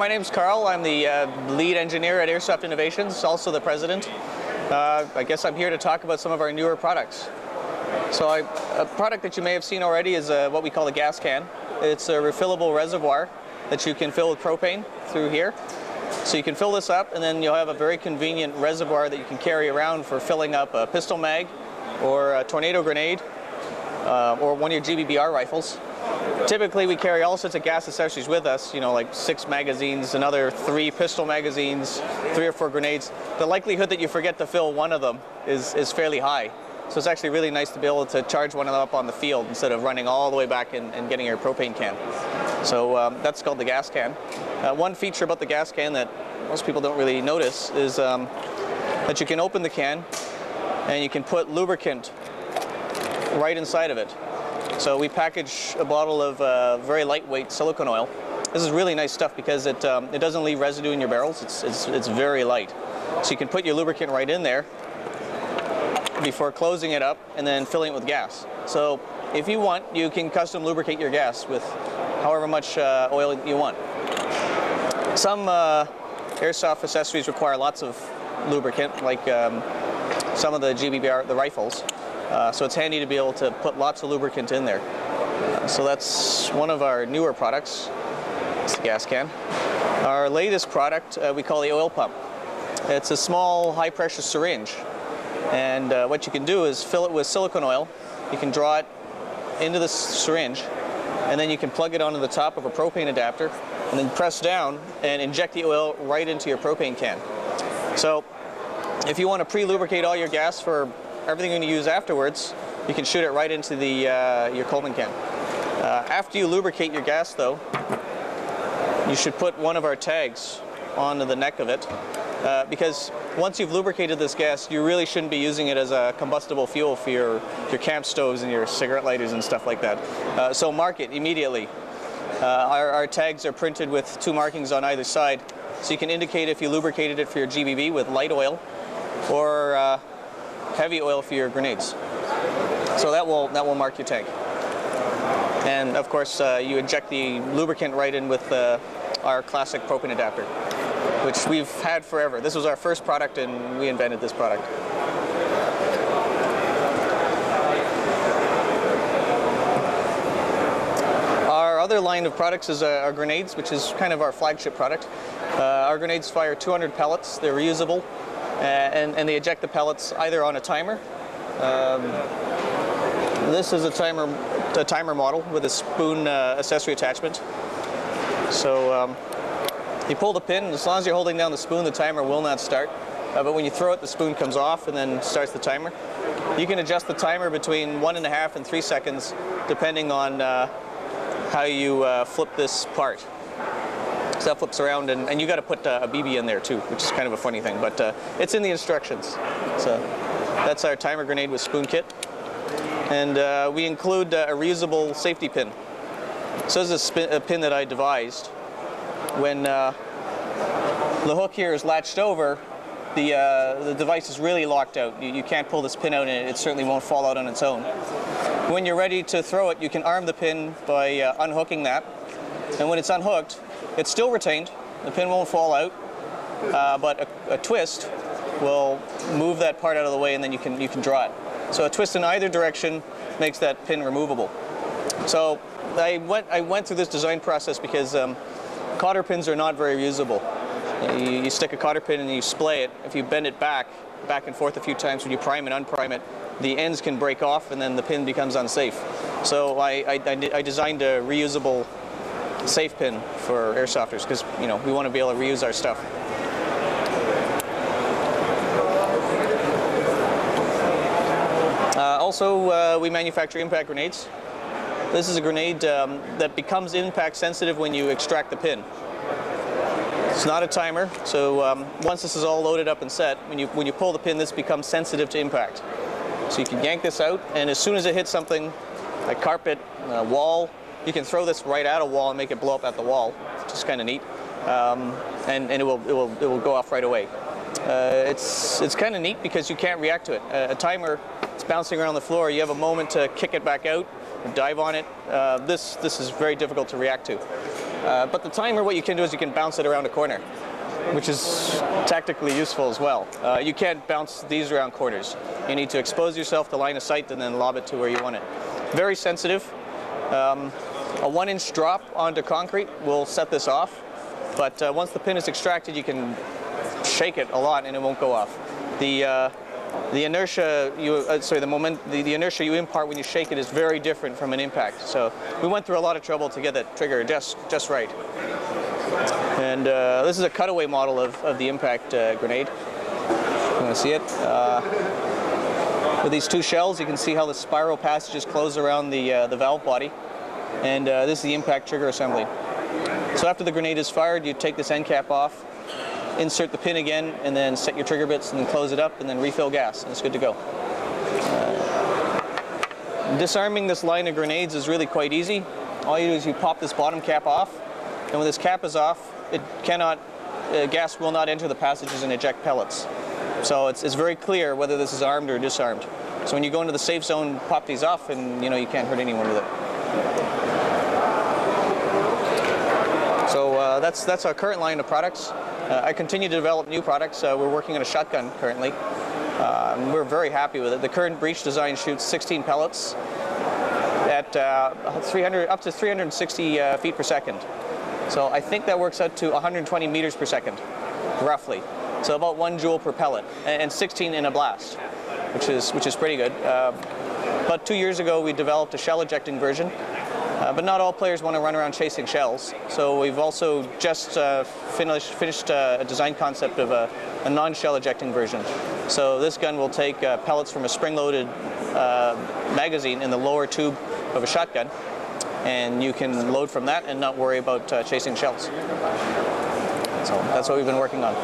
my name's Carl. I'm the lead engineer at Airsoft Innovations, also the president. I guess I'm here to talk about some of our newer products. So a product that you may have seen already is what we call a gas can. It's a refillable reservoir that you can fill with propane through here. So you can fill this up and then you'll have a very convenient reservoir that you can carry around for filling up a pistol mag or a tornado grenade or one of your GBBR rifles. Typically we carry all sorts of gas accessories with us, you know, like 6 magazines, another 3 pistol magazines, 3 or 4 grenades. The likelihood that you forget to fill one of them is fairly high. So it's actually really nice to be able to charge one of them up on the field instead of running all the way back and getting your propane can. So that's called the gas can. One feature about the gas can that most people don't really notice is that you can open the can and you can put lubricant right inside of it. So we package a bottle of very lightweight silicone oil. This is really nice stuff because it doesn't leave residue in your barrels. It's very light. So you can put your lubricant right in there before closing it up and then filling it with gas. So if you want, you can custom lubricate your gas with however much oil you want. Some airsoft accessories require lots of lubricant, like some of the GBBR, the rifles. So it's handy to be able to put lots of lubricant in there. So that's one of our newer products. It's the gas can. Our latest product we call the oil pump. It's a small high-pressure syringe. And what you can do is fill it with silicone oil. You can draw it into the syringe, and then you can plug it onto the top of a propane adapter, and then press down and inject the oil right into your propane can. So if you want to pre-lubricate all your gas for everything you're going to use afterwards, you can shoot it right into the your Coleman can. After you lubricate your gas, though, you should put one of our tags onto the neck of it, because once you've lubricated this gas, you really shouldn't be using it as a combustible fuel for your camp stoves and your cigarette lighters and stuff like that. So mark it immediately. Our tags are printed with 2 markings on either side, so you can indicate if you lubricated it for your GBB with light oil or heavy oil for your grenades. So that will mark your tank. And of course, you inject the lubricant right in with our classic propane adapter, which we've had forever. This was our first product and we invented this product. Our other line of products is our grenades, which is kind of our flagship product. Our grenades fire 200 pellets. They're reusable, and they eject the pellets either on a timer. This is a timer model with a spoon accessory attachment. So you pull the pin, and as long as you're holding down the spoon, the timer will not start. But when you throw it, the spoon comes off and then starts the timer. You can adjust the timer between 1.5 and 3 seconds, depending on how you flip this part. So that flips around, and you got to put a BB in there too, which is kind of a funny thing, but it's in the instructions. So that's our timer grenade with spoon kit. And we include a reusable safety pin. So this is a pin that I devised. When the hook here is latched over, the device is really locked out. You can't pull this pin out, and it certainly won't fall out on its own. When you're ready to throw it, you can arm the pin by unhooking that. And when it's unhooked, it's still retained. The pin won't fall out, but a twist will move that part out of the way, and then you can draw it. So a twist in either direction makes that pin removable. So I went through this design process because cotter pins are not very reusable. You stick a cotter pin and you splay it. If you bend it back and forth a few times, when you prime and unprime it, the ends can break off and then the pin becomes unsafe. So I designed a reusable safe pin for airsofters because, you know, we want to be able to reuse our stuff. Also, we manufacture impact grenades. This is a grenade that becomes impact sensitive when you extract the pin. It's not a timer, so once this is all loaded up and set, when you pull the pin, this becomes sensitive to impact. So you can yank this out, and as soon as it hits something, like carpet, wall, you can throw this right at a wall and make it blow up at the wall, which is kind of neat, and it will go off right away. It's kind of neat because you can't react to it. A timer, it's bouncing around the floor. You have a moment to kick it back out, dive on it. This is very difficult to react to. But the timer, what you can do is you can bounce it around a corner, which is tactically useful as well. You can't bounce these around corners. You need to expose yourself to line of sight and then lob it to where you want it. Very sensitive. A 1-inch drop onto concrete will set this off, but once the pin is extracted, you can shake it a lot and it won't go off. The inertia the inertia you impart when you shake it is very different from an impact. So we went through a lot of trouble to get that trigger just right. And this is a cutaway model of the impact grenade. You want to see it? With these two shells, you can see how the spiral passages close around the valve body. And this is the impact trigger assembly. So after the grenade is fired, you take this end cap off, insert the pin again, and then set your trigger bits and then close it up and then refill gas, and it's good to go. Disarming this line of grenades is really quite easy. All you do is you pop this bottom cap off, and when this cap is off, gas will not enter the passages and eject pellets. So it's very clear whether this is armed or disarmed. So when you go into the safe zone, pop these off, and you can't hurt anyone with it. So that's our current line of products. I continue to develop new products. We're working on a shotgun currently. We're very happy with it. The current breech design shoots 16 pellets at up to 360 feet per second. So I think that works out to 120 meters per second, roughly. So about 1 joule per pellet, and 16 in a blast, which is pretty good. About 2 years ago, we developed a shell ejecting version. But not all players want to run around chasing shells, so we've also just finished a design concept of a non-shell ejecting version. So this gun will take pellets from a spring-loaded magazine in the lower tube of a shotgun, and you can load from that and not worry about chasing shells. So that's what we've been working on.